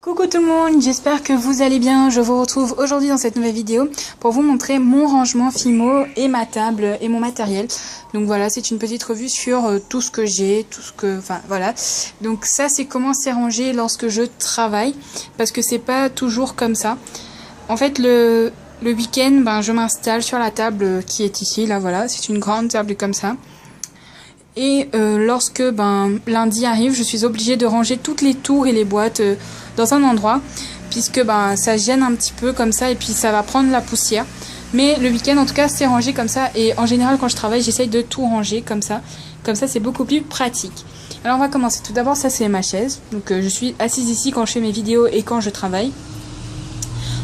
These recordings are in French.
Coucou tout le monde, j'espère que vous allez bien. Je vous retrouve aujourd'hui dans cette nouvelle vidéo pour vous montrer mon rangement Fimo et ma table et mon matériel. Donc voilà, c'est une petite revue sur tout ce que j'ai, enfin voilà. Donc ça c'est comment c'est rangé lorsque je travaille, parce que c'est pas toujours comme ça. En fait le week-end, je m'installe sur la table qui est ici, là voilà, c'est une grande table comme ça. Et lorsque lundi arrive, je suis obligée de ranger toutes les tours et les boîtes dans un endroit, puisque ça gêne un petit peu comme ça et puis ça va prendre la poussière. Mais le week-end en tout cas c'est rangé comme ça, et en général quand je travaille j'essaye de tout ranger comme ça c'est beaucoup plus pratique. Alors on va commencer. Tout d'abord, ça c'est ma chaise, donc je suis assise ici quand je fais mes vidéos et quand je travaille.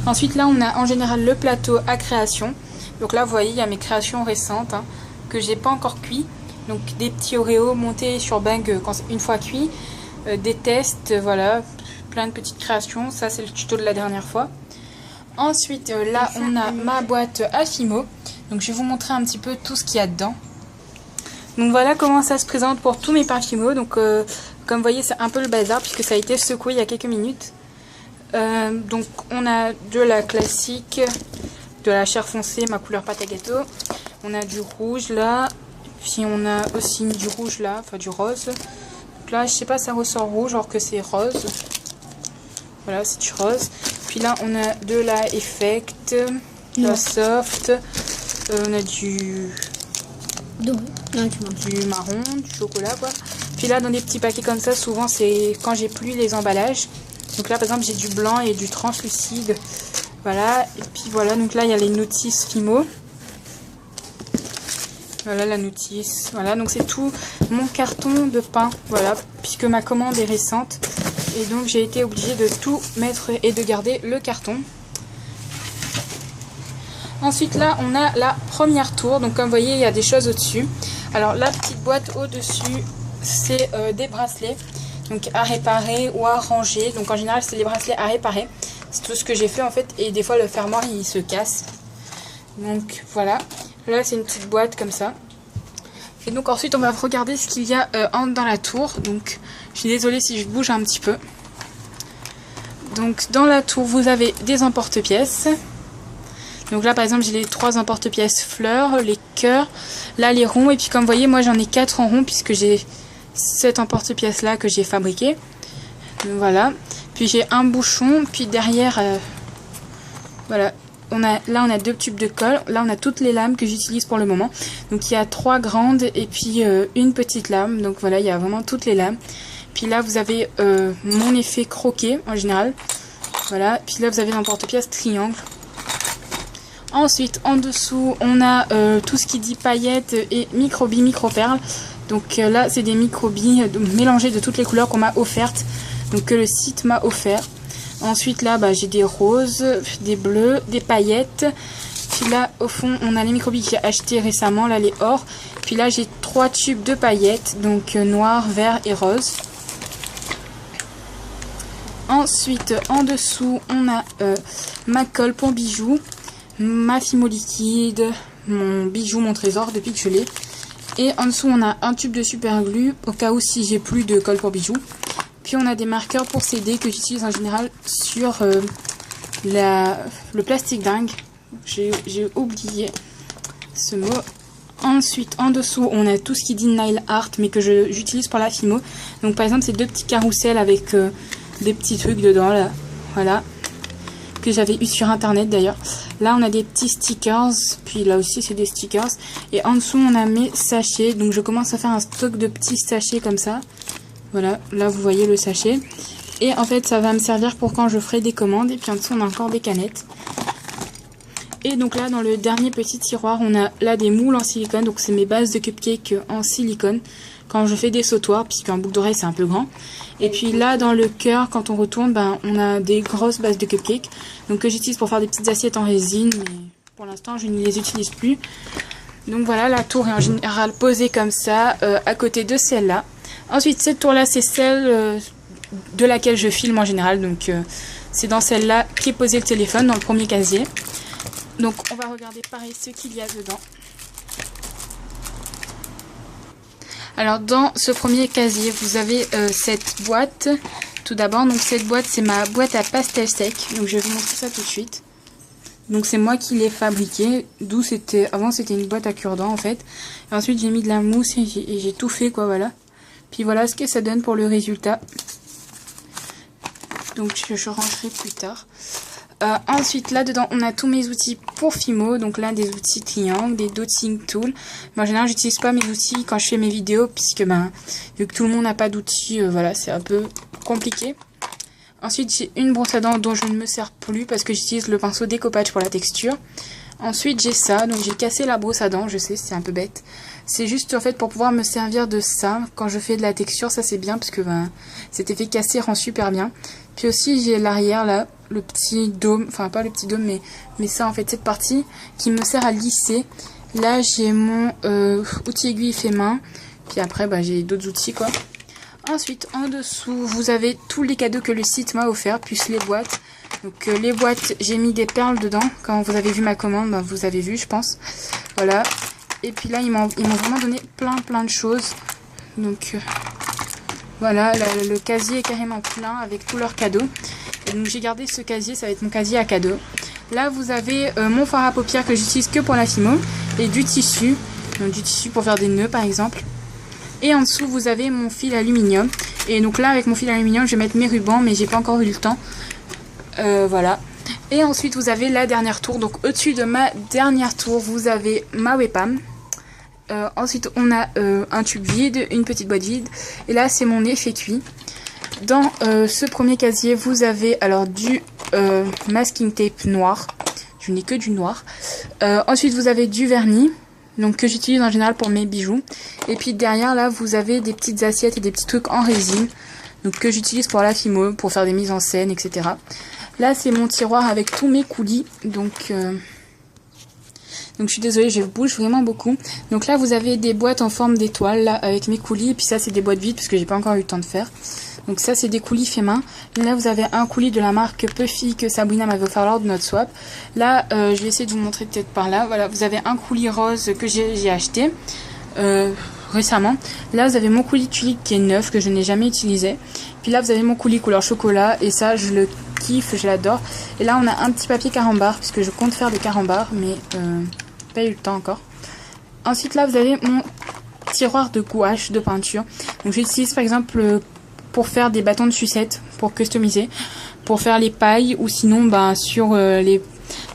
Ensuite là on a en général le plateau à création, donc là vous voyez il y a mes créations récentes que j'ai pas encore cuit. Donc des petits Oreos montés sur bang une fois cuits, des tests, voilà, plein de petites créations. Ça c'est le tuto de la dernière fois. Ensuite là on a ma boîte à Fimo. Donc je vais vous montrer un petit peu tout ce qu'il y a dedans. Donc voilà comment ça se présente pour tous mes pains Fimo. Donc comme vous voyez c'est un peu le bazar puisque ça a été secoué il y a quelques minutes. Donc on a de la classique, de la chair foncée, ma couleur pâte à gâteau. On a du rouge là. Puis on a aussi du rouge là, enfin du rose. Donc là je sais pas, ça ressort rouge alors que c'est rose. Voilà, c'est du rose. Puis là on a de la effect, la soft. On a du marron, du chocolat quoi. Puis là dans des petits paquets comme ça, souvent c'est quand j'ai plus les emballages. Donc là par exemple j'ai du blanc et du translucide. Voilà, et puis voilà, donc là il y a les notices Fimo. Voilà la notice, voilà, donc c'est tout mon carton de pain, voilà, puisque ma commande est récente. Et donc j'ai été obligée de tout mettre et de garder le carton. Ensuite là on a la première tour, donc comme vous voyez il y a des choses au-dessus. Alors la petite boîte au-dessus c'est des bracelets, donc à réparer ou à ranger. Donc en général c'est des bracelets à réparer, c'est tout ce que j'ai fait en fait, et des fois le fermoir il se casse. Donc voilà. Là c'est une petite boîte comme ça. Et donc ensuite on va regarder ce qu'il y a dans la tour. Donc je suis désolée si je bouge un petit peu. Donc dans la tour vous avez des emporte-pièces. Donc là par exemple j'ai les 3 emporte-pièces fleurs, les cœurs, là les ronds. Et puis comme vous voyez moi j'en ai 4 en rond puisque j'ai cet emporte-pièce là que j'ai fabriqué. Donc voilà. Puis j'ai un bouchon. Puis derrière voilà. Là on a 2 tubes de colle. Là on a toutes les lames que j'utilise pour le moment. Donc il y a 3 grandes et puis une petite lame. Donc voilà, il y a vraiment toutes les lames. Puis là vous avez mon effet croquet en général. Voilà. Puis là vous avez l'emporte-pièce triangle. Ensuite en dessous on a tout ce qui dit paillettes et micro-billes, micro-perles. Donc là c'est des micro-billes mélangées de toutes les couleurs qu'on m'a offertes. Donc que le site m'a offert. Ensuite là j'ai des roses, des bleus, des paillettes. Puis là au fond on a les micro-billes que j'ai acheté récemment, là les or. Puis là j'ai 3 tubes de paillettes, donc noir, vert et rose. Ensuite en dessous on a ma colle pour bijoux, ma Fimo liquide, mon bijou, mon trésor depuis que je l'ai. Et en dessous on a un tube de super glue au cas où si j'ai plus de colle pour bijoux. Puis on a des marqueurs pour CD que j'utilise en général sur le plastique dingue. J'ai oublié ce mot. Ensuite en dessous on a tout ce qui dit nail art mais que j'utilise pour la Fimo. Donc par exemple ces 2 petits carousels avec des petits trucs dedans là. Voilà. Que j'avais eu sur internet d'ailleurs. Là on a des petits stickers. Puis là aussi c'est des stickers. Et en dessous on a mes sachets. Donc je commence à faire un stock de petits sachets comme ça. Voilà, là vous voyez le sachet. Et en fait ça va me servir pour quand je ferai des commandes. Et puis en dessous on a encore des canettes. Et donc là dans le dernier petit tiroir on a là des moules en silicone. Donc c'est mes bases de cupcake en silicone quand je fais des sautoirs, puisqu'un boucle d'oreille c'est un peu grand. Et puis là dans le cœur quand on retourne on a des grosses bases de cupcake. Donc que j'utilise pour faire des petites assiettes en résine. Mais pour l'instant je ne les utilise plus. Donc voilà, la tour est en général posée comme ça à côté de celle-là. Ensuite, cette tour-là, c'est celle de laquelle je filme en général. Donc, c'est dans celle-là qu'est posé le téléphone, dans le premier casier. Donc, on va regarder pareil ce qu'il y a dedans. Alors, dans ce premier casier, vous avez cette boîte Tout d'abord, donc cette boîte, c'est ma boîte à pastel sec. Donc je vais vous montrer ça tout de suite. Donc c'est moi qui l'ai fabriqué. D'où c'était, avant c'était une boîte à cure-dents en fait. Et ensuite j'ai mis de la mousse et j'ai tout fait quoi, voilà. Puis voilà ce que ça donne pour le résultat. Donc je rangerai plus tard. Ensuite là-dedans on a tous mes outils pour Fimo. Donc là des outils triangles, des dotting tools. Mais en général j'utilise pas mes outils quand je fais mes vidéos. Puisque vu que tout le monde n'a pas d'outils, voilà c'est un peu compliqué. Ensuite j'ai une brosse à dents dont je ne me sers plus parce que j'utilise le pinceau découpage pour la texture. Ensuite j'ai ça, donc j'ai cassé la brosse à dents, je sais c'est un peu bête. C'est juste en fait pour pouvoir me servir de ça quand je fais de la texture, ça c'est bien parce que cet effet cassé rend super bien. Puis aussi j'ai l'arrière là, le petit dôme, enfin pas le petit dôme mais ça en fait cette partie qui me sert à lisser. Là j'ai mon outil aiguille fait main, puis après j'ai d'autres outils quoi. Ensuite, en dessous, vous avez tous les cadeaux que le site m'a offert, plus les boîtes. Donc les boîtes, j'ai mis des perles dedans. Quand vous avez vu ma commande, vous avez vu, je pense. Voilà. Et puis là, ils m'ont vraiment donné plein de choses. Donc voilà, le casier est carrément plein avec tous leurs cadeaux. Et donc j'ai gardé ce casier, ça va être mon casier à cadeaux. Là, vous avez mon fard à paupières que j'utilise que pour la Fimo. Et du tissu. Donc du tissu pour faire des nœuds, par exemple. Et en dessous vous avez mon fil aluminium. Et donc là avec mon fil aluminium je vais mettre mes rubans, mais j'ai pas encore eu le temps. Voilà. Et ensuite vous avez la dernière tour. Donc au-dessus de ma dernière tour vous avez ma webcam. Ensuite on a un tube vide, une petite boîte vide. Et là c'est mon effet cuit. Dans ce premier casier vous avez alors du masking tape noir. Je n'ai que du noir. Ensuite vous avez du vernis. Donc que j'utilise en général pour mes bijoux. Et puis derrière là vous avez des petites assiettes et des petits trucs en résine. Donc que j'utilise pour la Fimo, pour faire des mises en scène, etc. Là c'est mon tiroir avec tous mes coulis. Donc je suis désolée, je bouge vraiment beaucoup. Donc là vous avez des boîtes en forme d'étoile là avec mes coulis. Et puis ça c'est des boîtes vides parce que j'ai pas encore eu le temps de faire. Donc ça c'est des coulis fait main. Là vous avez un coulis de la marque Puffy que Sabrina m'avait offert lors de notre swap. Là je vais essayer de vous montrer peut-être par là. Voilà, vous avez un coulis rose que j'ai acheté récemment. Là vous avez mon coulis tulipe qui est neuf que je n'ai jamais utilisé. Puis là vous avez mon coulis couleur chocolat et ça je le kiffe, je l'adore. Et là on a un petit papier carambar puisque je compte faire des carambars mais pas eu le temps encore. Ensuite là vous avez mon tiroir de gouache de peinture. Donc j'utilise par exemple pour faire des bâtons de sucette, pour customiser, pour faire les pailles ou sinon sur les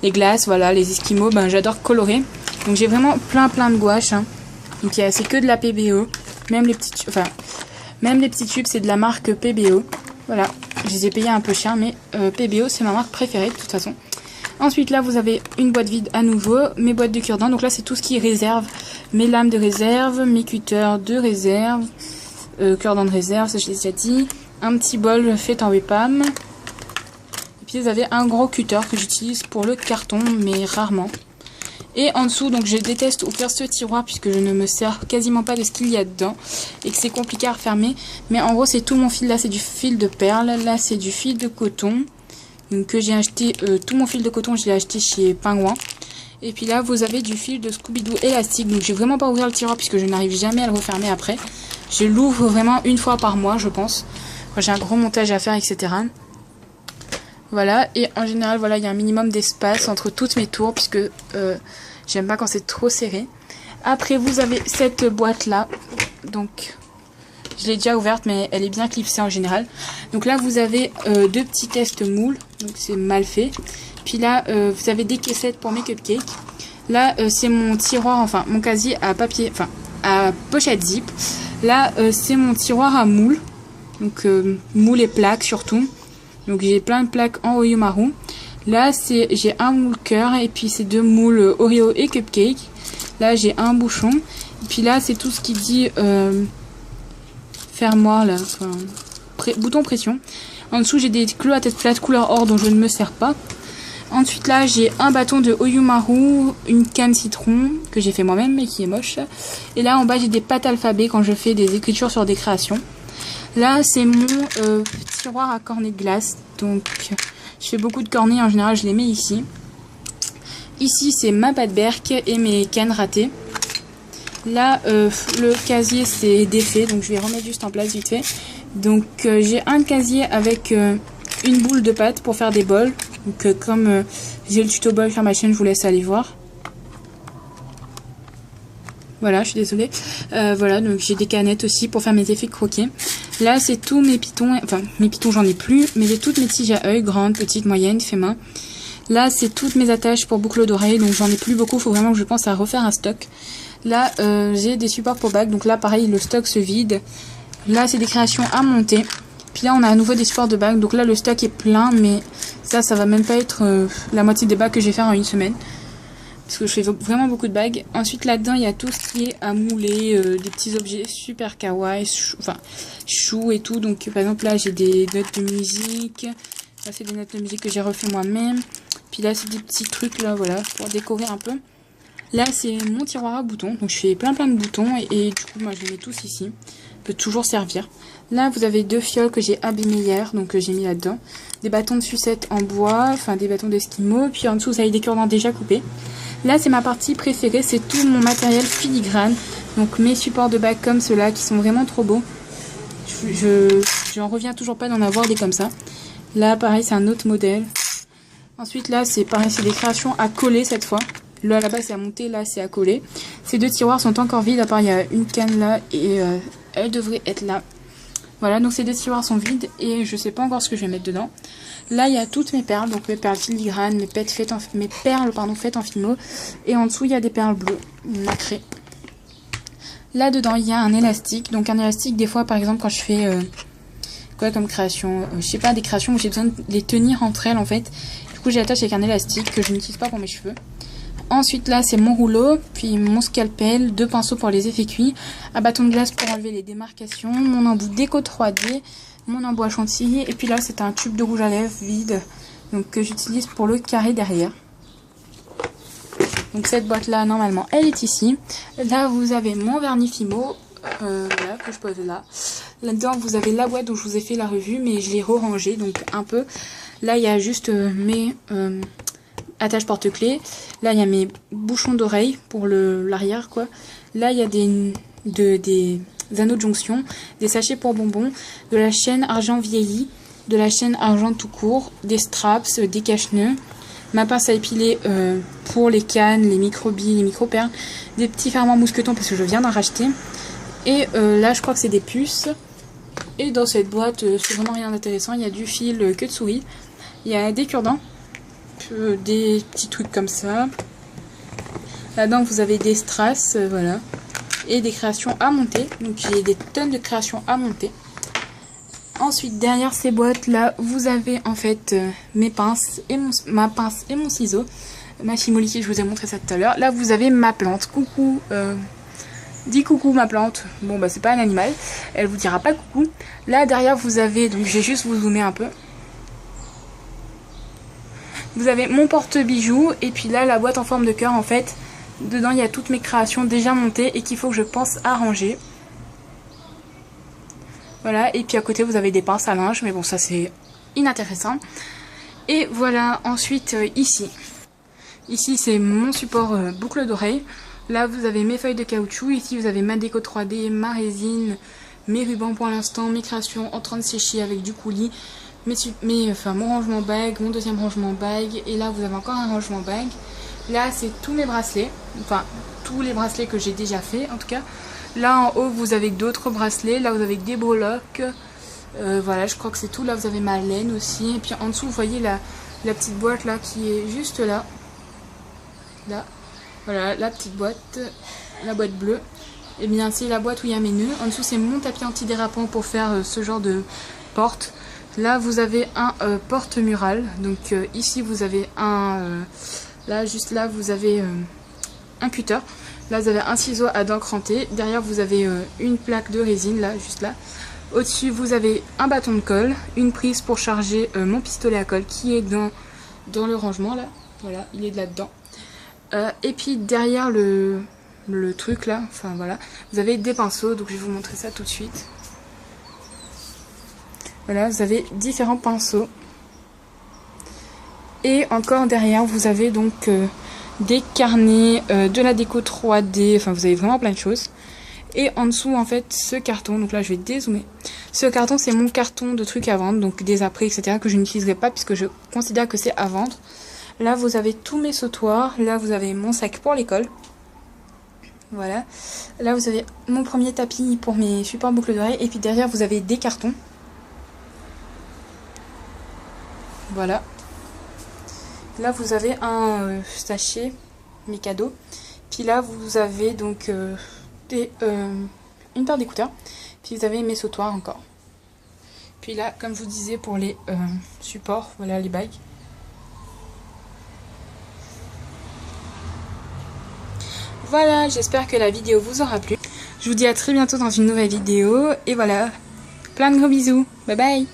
glaces, voilà, les esquimaux, j'adore colorer. Donc j'ai vraiment plein de gouaches. Hein. Donc c'est que de la PBO, même les petits tubes c'est de la marque PBO. Voilà, je les ai payés un peu cher mais PBO c'est ma marque préférée de toute façon. Ensuite là vous avez une boîte vide à nouveau, mes boîtes de cure-dents, donc là c'est tout ce qui est réserve, mes lames de réserve, mes cutters de réserve. Cure-dents de réserve, ça je l'ai déjà dit. Un petit bol fait en webcam. Et puis vous avez un gros cutter que j'utilise pour le carton, mais rarement. Et en dessous, donc je déteste ouvrir ce tiroir puisque je ne me sers quasiment pas de ce qu'il y a dedans. Et que c'est compliqué à refermer. Mais en gros c'est tout mon fil, là c'est du fil de perle, là c'est du fil de coton. Donc que j'ai acheté, tout mon fil de coton je l'ai acheté chez Pingouin. Et puis là vous avez du fil de Scooby-Doo élastique. Donc je vais vraiment pas ouvrir le tiroir puisque je n'arrive jamais à le refermer après. Je l'ouvre vraiment une fois par mois je pense. Quand j'ai un gros montage à faire etc. Voilà, et en général voilà, il y a un minimum d'espace entre toutes mes tours puisque j'aime pas quand c'est trop serré. Après vous avez cette boîte là. Donc je l'ai déjà ouverte mais elle est bien clipsée en général. Donc là vous avez deux petits tests moules. Donc c'est mal fait. Puis là vous avez des caissettes pour mes cupcakes. Là c'est mon tiroir, enfin mon casier à papier, enfin à pochette zip. Là c'est mon tiroir à moules. Donc moules et plaques surtout. Donc j'ai plein de plaques en Oyumaru. Là j'ai un moule cœur et puis c'est deux moules Oreo et cupcake. Là j'ai un bouchon. Et puis là c'est tout ce qui dit fermoir là, enfin, bouton pression. En dessous j'ai des clous à tête plate couleur or dont je ne me sers pas. Ensuite là j'ai un bâton de Oyumaru, une canne citron que j'ai fait moi-même mais qui est moche. Et là en bas j'ai des pattes alphabet quand je fais des écritures sur des créations. Là c'est mon tiroir à cornets de glace. Donc je fais beaucoup de cornets, en général je les mets ici. Ici c'est ma pâte berk et mes cannes ratées. Là le casier c'est défait donc je vais remettre juste en place vite fait. Donc j'ai un casier avec une boule de pâte pour faire des bols. Donc comme j'ai le tuto bol sur ma chaîne, je vous laisse aller voir. Voilà, je suis désolée. Voilà, donc j'ai des canettes aussi pour faire mes effets croqués. Là, c'est tous mes pitons. Enfin, mes pitons, j'en ai plus. Mais j'ai toutes mes tiges à œil, grandes, petites, moyennes, fait main. Là, c'est toutes mes attaches pour boucles d'oreilles. Donc, j'en ai plus beaucoup. Il faut vraiment que je pense à refaire un stock. Là, j'ai des supports pour bagues. Donc là, pareil, le stock se vide. Là, c'est des créations à monter. Puis là, on a à nouveau des supports de bagues. Donc là, le stock est plein. Mais ça va même pas être la moitié des bagues que je vais faire en une semaine. Parce que je fais vraiment beaucoup de bagues. Ensuite, là-dedans, il y a tout ce qui est à mouler, des petits objets super kawaii, chou et tout. Donc, par exemple, là, j'ai des notes de musique. Là, c'est des notes de musique que j'ai refait moi-même. Puis là, c'est des petits trucs, là, voilà, pour décorer un peu. Là, c'est mon tiroir à boutons. Donc, je fais plein de boutons. Et du coup, moi, je les mets tous ici. Peut toujours servir. Là, vous avez deux fioles que j'ai abîmées hier. Donc, j'ai mis là-dedans. Des bâtons de sucette en bois. Enfin, des bâtons d'esquimaux. Puis en dessous, vous avez des cure-dents déjà coupés. Là, c'est ma partie préférée, c'est tout mon matériel filigrane. Donc mes supports de bague comme ceux-là qui sont vraiment trop beaux. J'en reviens toujours pas d'en avoir des comme ça. Là, pareil, c'est un autre modèle. Ensuite, là, c'est pareil, c'est des créations à coller cette fois. Là, là-bas, c'est à monter, là, c'est à coller. Ces deux tiroirs sont encore vides, à part il y a une canne là et elle devrait être là. Voilà, donc ces deux tiroirs sont vides et je sais pas encore ce que je vais mettre dedans. Là, il y a toutes mes perles, donc mes perles filigranes, mes perles faites en fimo. Et en dessous, il y a des perles bleues nacrées. Là dedans, il y a un élastique. Donc un élastique, des fois, par exemple, quand je fais quoi comme création, je sais pas, des créations où j'ai besoin de les tenir entre elles en fait. Du coup, j'ai l'attache avec un élastique que je n'utilise pas pour mes cheveux. Ensuite, là, c'est mon rouleau, puis mon scalpel, deux pinceaux pour les effets cuits, un bâton de glace pour enlever les démarcations, mon embout déco 3D, mon embout à chantilly, et puis là, c'est un tube de rouge à lèvres vide, donc que j'utilise pour le carré derrière. Donc cette boîte-là, normalement, elle est ici. Là, vous avez mon vernis Fimo, voilà, que je pose là. Là-dedans, vous avez la boîte dont je vous ai fait la revue, mais je l'ai re-rangée, donc un peu. Là, il y a juste mes... attache porte-clés. Là, il y a mes bouchons d'oreilles pour l'arrière, quoi. Là, il y a des anneaux de jonction, des sachets pour bonbons, de la chaîne argent vieilli, de la chaîne argent tout court, des straps, des cache-nœuds, ma pince à épiler pour les cannes, les micro-billes, les micro-perles, des petits fermoirs mousquetons parce que je viens d'en racheter. Et là, je crois que c'est des puces. Et dans cette boîte, c'est vraiment rien d'intéressant. Il y a du fil queue de souris, il y a des cure-dents, des petits trucs comme ça. Là-dedans, vous avez des strass, voilà, et des créations à monter. Donc, j'ai des tonnes de créations à monter. Ensuite, derrière ces boîtes-là, vous avez en fait mes pinces et ma pince et mon ciseau. Ma Fimo liquide, je vous ai montré ça tout à l'heure. Là, vous avez ma plante. Coucou, dis coucou ma plante. Bon, bah, c'est pas un animal. Elle vous dira pas coucou. Là, derrière, vous avez, donc, je vais juste vous zoomer un peu. Vous avez mon porte-bijoux et puis là la boîte en forme de cœur en fait. Dedans il y a toutes mes créations déjà montées et qu'il faut que je pense à ranger. Voilà, et puis à côté vous avez des pinces à linge, mais bon ça c'est inintéressant. Et voilà, ensuite ici. Ici c'est mon support boucle d'oreille. Là vous avez mes feuilles de caoutchouc, ici vous avez ma déco 3D, ma résine, mes rubans pour l'instant, mes créations en train de sécher avec du coulis. Mon rangement bague, mon deuxième rangement bague, et là vous avez encore un rangement bague. Là c'est tous mes bracelets, enfin tous les bracelets que j'ai déjà fait en tout cas. Là en haut vous avez d'autres bracelets, là vous avez des breloques, voilà je crois que c'est tout. Là vous avez ma laine aussi, et puis en dessous vous voyez la petite boîte là qui est juste là. Là, voilà la petite boîte, la boîte bleue. Et bien c'est la boîte où il y a mes nœuds. En dessous c'est mon tapis antidérapant pour faire ce genre de porte. Là vous avez un porte-mural, donc ici vous avez là juste là vous avez un cutter, là vous avez un ciseau à dents crantées, derrière vous avez une plaque de résine, là juste là, au-dessus vous avez un bâton de colle, une prise pour charger mon pistolet à colle qui est dans le rangement là, voilà il est de là-dedans, et puis derrière le truc là, enfin voilà, vous avez des pinceaux, donc je vais vous montrer ça tout de suite. Voilà, vous avez différents pinceaux. Et encore derrière, vous avez donc des carnets, de la déco 3D. Enfin, vous avez vraiment plein de choses. Et en dessous, en fait, ce carton. Donc là, je vais dézoomer. Ce carton, c'est mon carton de trucs à vendre, donc des après, etc. que je n'utiliserai pas puisque je considère que c'est à vendre. Là, vous avez tous mes sautoirs. Là, vous avez mon sac pour l'école. Voilà. Là, vous avez mon premier tapis pour mes supports boucles d'oreilles. Et puis derrière, vous avez des cartons. Voilà. Là, vous avez un sachet, mes cadeaux. Puis là, vous avez donc une paire d'écouteurs. Puis vous avez mes sautoirs encore. Puis là, comme je vous disais, pour les supports, voilà les bagues. Voilà, j'espère que la vidéo vous aura plu. Je vous dis à très bientôt dans une nouvelle vidéo. Et voilà, plein de gros bisous. Bye bye.